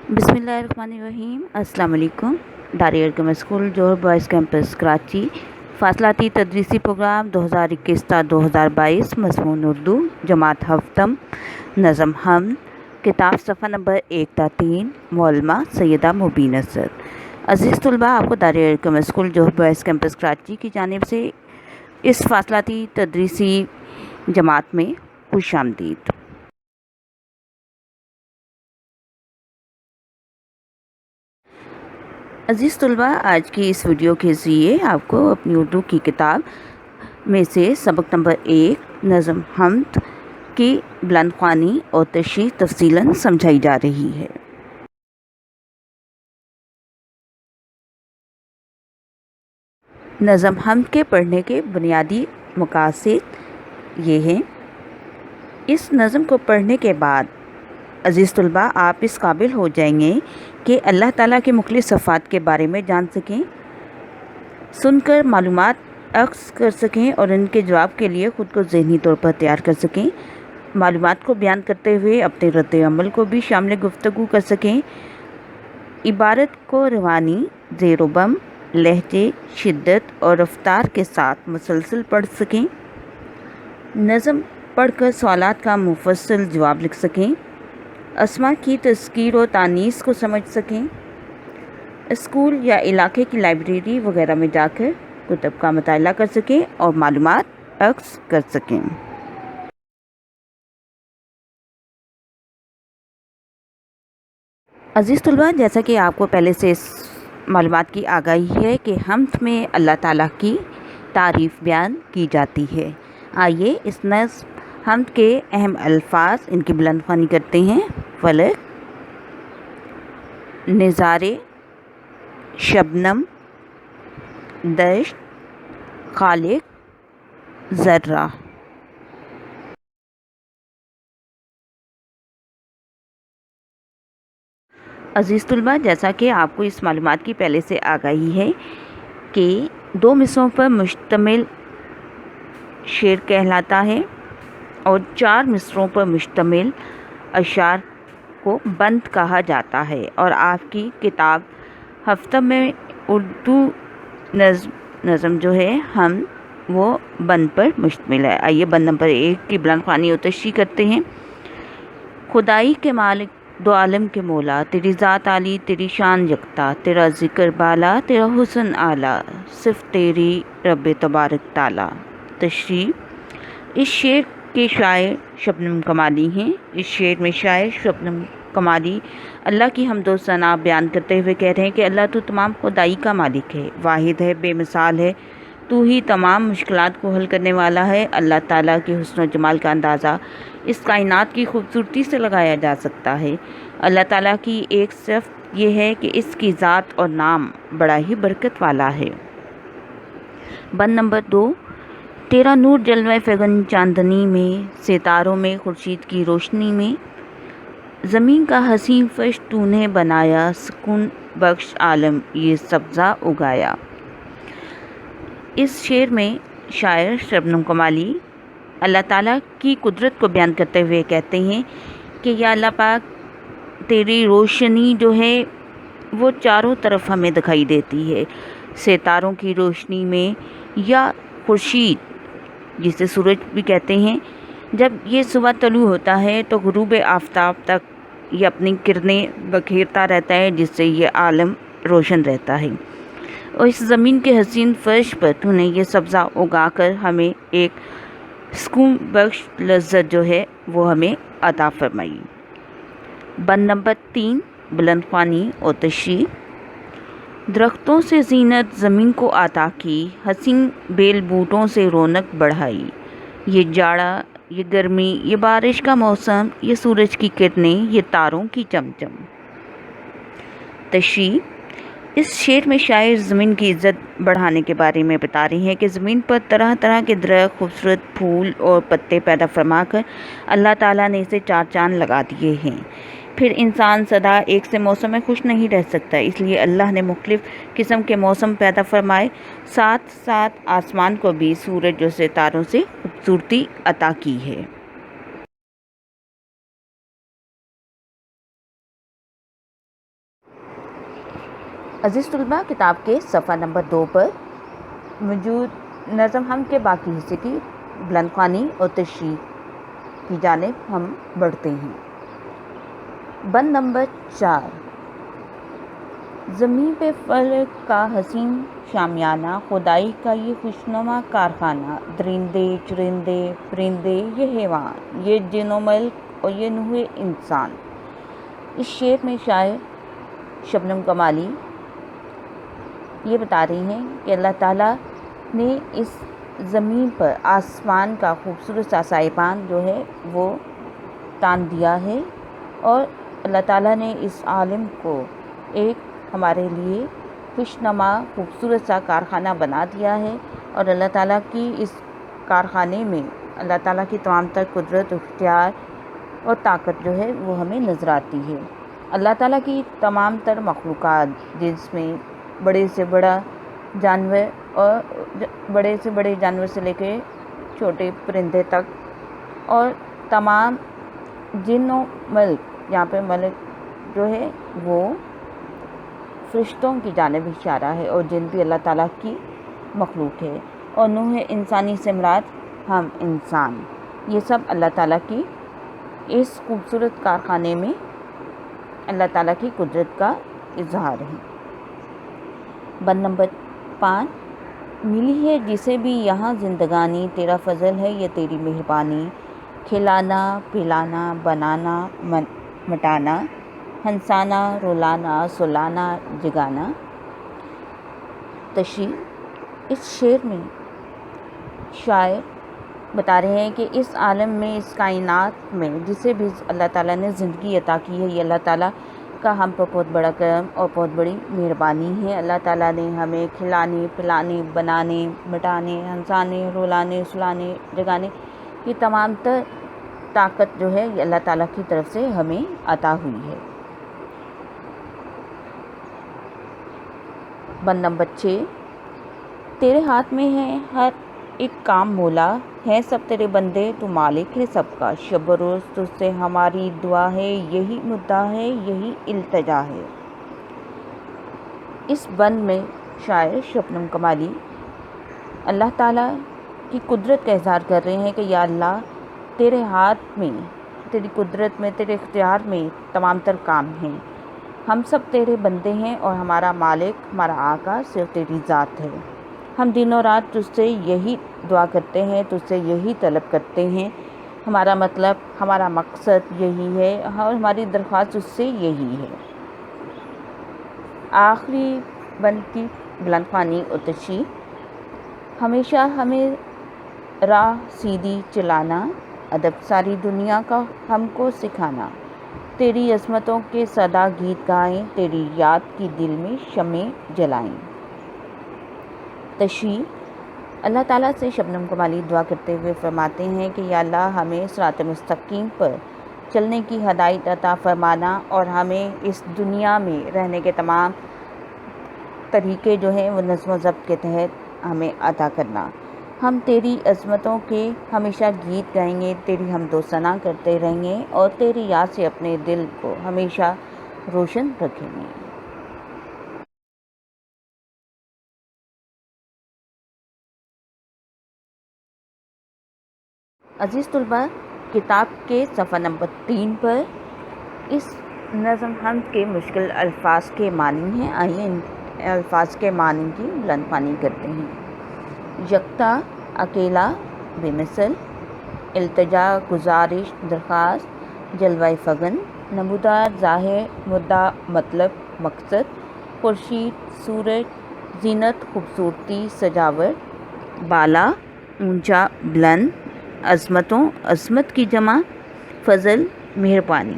बिस्मिल्लाहिर्रहमानिर्रहीम। अस्सलाम वालेकुम। दारिया अर्कम स्कूल जोहर बॉयज़ कैंपस कराची फासलाती तदरीसी प्रोग्राम 2021 ता 2022 मज़मून उर्दू जमात हफ्तम नज़म हम किताब सफ़ा नंबर 1 ता 3 मौलमा सैयदा मुबीन असद। अज़ीज़ तलबा, आपको दारिया अर्कम स्कूल जोहर बॉयज़ कैंपस कराची की जानिब से इस फासलाती तदरीसी जमात में खुशामदीद। अज़ीज़ तलबा, आज की इस वीडियो के ज़रिए आपको अपनी उर्दू की किताब में से सबक नंबर 1 नज़म हमद की बुलंद ख़्वानी और तशरीह तफ़सीलन समझाई जा रही है। नज़म हमद के पढ़ने के बुनियादी मकासद ये हैं। इस नज़म को पढ़ने के बाद अज़ीज़ तलबा, आप इस काबिल हो जाएंगे कि अल्लाह ताला के मुख्तलिफ़ सिफ़ात के बारे में जान सकें, सुनकर मालूमात अक्स कर सकें और इनके जवाब के लिए ख़ुद को ज़हनी तौर पर तैयार कर सकें। मालूमात को बयान करते हुए अपने रद्द अमल को भी शामिल गुफ्तगू कर सकें। इबारत को रवानी, ज़ेर बम, लहजे, शिद्दत और रफ्तार के साथ मुसलसल पढ़ सकें। नज़म पढ़कर सवालात का मुफस्सल जवाब लिख सकें। अस्मा की तज़कीर और तानीस को समझ सकें। स्कूल या इलाके की लाइब्रेरी वगैरह में जाकर कुतुब का मुताला कर सकें और मालूमात अक्स कर सकें। अज़ीज़ तलबा, जैसा कि आपको पहले से इस मालूमात की आगाही है कि हमद में अल्लाह ताला की तारीफ़ बयान की जाती है। आइए इस नज़्म हमद के अहम अल्फाज, इनकी बुलंद ख़्वानी करते हैं। फलक, निज़ारे, शबनम, दश्त, खालिक, ज़र्रा। अज़ीज़ तलबा, जैसा कि आपको इस मालूमात की पहले से आगाही है कि 2 मिसरों पर मुश्तमिल शेर कहलाता है और 4 मिसरों पर मुश्तमिल अशार को बंद कहा जाता है। और आपकी किताब हफ्ता में उर्दू नज़म जो है हम वो बंद पर मुश्तमिल है। आइए बंद नंबर 1 की बुलंद ख़्वानी और तशरीह करते हैं। खुदाई के मालिक, दो आलम के मौला, तेरी ज़ात आली, तेरी शान यकता, तेरा ज़िक्र बाला, तेरा हुस्न आला, सिर्फ़ तेरी रब तबारक ताला। तशरीह, इस शेर के शायर शबनम कमाली हैं। इस शेर में शायर शबनम कमाली अल्लाह की हम्द व सना बयान करते हुए कह रहे हैं कि अल्लाह तो तमाम खुदाई का मालिक है, वाहिद है, बेमिसाल है, तू ही तमाम मुश्किलात को हल करने वाला है। अल्लाह ताला के हुस्न व जमाल का अंदाज़ा इस कायनात की खूबसूरती से लगाया जा सकता है। अल्लाह ताला की एक सिफ़त ये है कि इसकी ज़ात और नाम बड़ा ही बरकत वाला है। बंद नंबर 2, तेरा नूर जलवे फगन चांदनी में, सितारों में खुर्शीद की रोशनी में, ज़मीन का हसीन फश तूने बनाया, सुकून बख्श आलम ये सब्ज़ा उगाया। इस शेर में शायर शबनम कमाली अल्लाह ताला की कुदरत को बयान करते हुए कहते हैं कि या अल्लाह पाक, तेरी रोशनी जो है वो चारों तरफ हमें दिखाई देती है, सितारों की रोशनी में या खुर्शीद जिसे सूरज भी कहते हैं। जब ये सुबह तलू होता है तो गुरूब आफ़ताब तक ये अपनी किरणें बखेरता रहता है, जिससे ये आलम रोशन रहता है। और इस ज़मीन के हसीन फर्श पर तूने ये सब्ज़ा उगा कर हमें एक सुकून बख्श लज्जत जो है वो हमें अता फरमाई। बंद नंबर 3, बुलंद ख़्वानी और तशरीह, दरख्तों से ज़ीनत ज़मीन को अता की, हसीन बेल बूटों से रौनक बढ़ाई। ये जाड़ा, ये गर्मी, ये बारिश का मौसम, ये सूरज की किरणें, ये तारों की चमचम। तशरीह, इस शेर में शायर ज़मीन की इज़्ज़त बढ़ाने के बारे में बता रही हैं कि ज़मीन पर तरह तरह के दरख्त, खूबसूरत फूल और पत्ते पैदा फरमा कर अल्लाह ताला ने इसे 4 चाँद लगा दिए हैं। फिर इंसान सदा एक से मौसम में खुश नहीं रह सकता, इसलिए अल्लाह ने मुख्तलिफ़ किस्म के मौसम पैदा फरमाए, साथ साथ आसमान को भी सूरज और सितारों से खूबसूरती अता की है। عزیز طلباء، کتاب کے صفحہ نمبر 2 پر موجود نظم ہم کے باقی حصے کی بلند خوانی اور تشریح کی جانب ہم بڑھتے ہیں۔ بند نمبر 4، زمین پہ فلک کا حسین شامیانہ، خدائی کا یہ خوشنما کارخانہ، درندے چرندے پرندے یہ حیوان، یہ جن و ملک اور یہ نوح انسان۔ اس شعر میں شاعر شبنم کمالی یہ بتا رہی ہیں کہ اللہ تعالیٰ نے اس زمین پر آسمان کا خوبصورت سا سائبان جو ہے وہ تان دیا ہے، اور اللہ تعالیٰ نے اس عالم کو ایک ہمارے لیے خوشنما خوبصورت سا کارخانہ بنا دیا ہے، اور اللہ تعالیٰ کی اس کارخانے میں اللہ تعالیٰ کی تمام تر قدرت، اختیار اور طاقت جو ہے وہ ہمیں نظر آتی ہے۔ اللہ تعالیٰ کی تمام تر مخلوقات، جس میں بڑے سے بڑا جانور اور بڑے سے بڑے جانور سے لے کے چھوٹے پرندے تک، اور تمام جن و ملک، یہاں پہ ملک جو ہے وہ فرشتوں کی جانب اشارہ ہے، اور جن بھی اللہ تعالیٰ کی مخلوق ہے، اور نوح انسانی سے مراد ہم انسان، یہ سب اللہ تعالیٰ کی اس خوبصورت کارخانے میں اللہ تعالیٰ کی قدرت کا اظہار ہے۔ بند نمبر 5، ملی ہے جسے بھی یہاں زندگانی، تیرا فضل ہے یہ تیری مہربانی، کھلانا پلانا بنانا مٹانا، ہنسانا رلانا سلانا جگانا۔ تشریح، اس شعر میں شاعر بتا رہے ہیں کہ اس عالم میں، اس کائنات میں جسے بھی اللہ تعالیٰ نے زندگی عطا کی ہے، یہ اللہ تعالیٰ کا ہم پر بہت بڑا کرم اور بہت بڑی مہربانی ہے۔ اللہ تعالیٰ نے ہمیں کھلانے پلانے بنانے مٹانے ہنسانے رلانے سلانے جگانے، یہ تمام تر طاقت جو ہے یہ اللہ تعالیٰ کی طرف سے ہمیں عطا ہوئی ہے۔ بند نمبر 6، تیرے ہاتھ میں ہے ہر ایک کام مولا، ہے سب تیرے بندے تو مالک ہے سب کا، شب و روز تجھ سے ہماری دعا ہے، یہی مدعا ہے یہی التجا ہے۔ اس بند میں شاعر شبنم کمالی اللہ تعالیٰ کی قدرت کا اظہار کر رہے ہیں کہ یا اللہ، تیرے ہاتھ میں، تیری قدرت میں، تیرے اختیار میں تمام تر کام ہیں، ہم سب تیرے بندے ہیں، اور ہمارا مالک، ہمارا آقا صرف تیری ذات ہے۔ ہم دن و رات تجھ سے یہی دعا کرتے ہیں، تجھ سے یہی طلب کرتے ہیں، ہمارا مطلب، ہمارا مقصد یہی ہے، اور ہماری درخواست تجھ سے یہی ہے۔ آخری بند کی بلند خوانی اور تشریح، ہمیشہ ہمیں راہ سیدھی چلانا، ادب ساری دنیا کا ہم کو سکھانا، تیری عظمتوں کے سدا گیت گائیں، تیری یاد کی دل میں شمع جلائیں۔ تشریح، اللہ تعالیٰ سے شبنم کمالی دعا کرتے ہوئے فرماتے ہیں کہ یا اللہ، ہمیں صراط مستقیم پر چلنے کی ہدایت عطا فرمانا، اور ہمیں اس دنیا میں رہنے کے تمام طریقے جو ہیں وہ نظم و ضبط کے تحت ہمیں عطا کرنا۔ ہم تیری عظمتوں کے ہمیشہ گیت گائیں گے، تیری حمد و ثنا کرتے رہیں گے، اور تیری یاد سے اپنے دل کو ہمیشہ روشن رکھیں گے۔ عزیز طلباء، کتاب کے صفحہ نمبر 3 پر اس نظم حمد کے مشکل الفاظ کے معنی ہیں، آئیے ان الفاظ کے معنی کی بلند خوانی کرتے ہیں۔ یکتا، اکیلا، بے مثل، التجا، گزارش، درخواست، جلوہ فگن، نمودار، ظاہر، مدعا، مطلب، مقصد، خورشید، سورج، زینت، خوبصورتی، سجاوٹ، بالا، اونچا، بلند، عظمتوں، عظمت کی جمع، فضل، مہربانی۔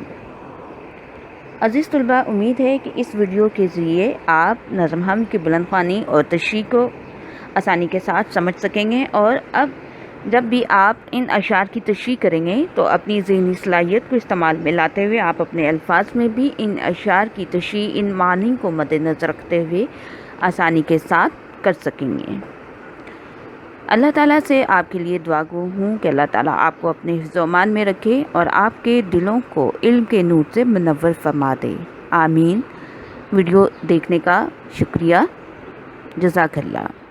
عزیز طلباء، امید ہے کہ اس ویڈیو کے ذریعے آپ نظم حمد کی بلند خوانی اور تشریح کو آسانی کے ساتھ سمجھ سکیں گے، اور اب جب بھی آپ ان اشعار کی تشریح کریں گے تو اپنی ذہنی صلاحیت کو استعمال میں لاتے ہوئے آپ اپنے الفاظ میں بھی ان اشعار کی تشریح، ان معنی کو مد نظر رکھتے ہوئے آسانی کے ساتھ کر سکیں گے۔ اللہ تعالیٰ سے آپ کے لیے دعا گو ہوں کہ اللہ تعالیٰ آپ کو اپنے حفظ و امان میں رکھے اور آپ کے دلوں کو علم کے نور سے منور فرما دے، آمین۔ वीडियो देखने का शुक्रिया। जज़ाकल्लाह।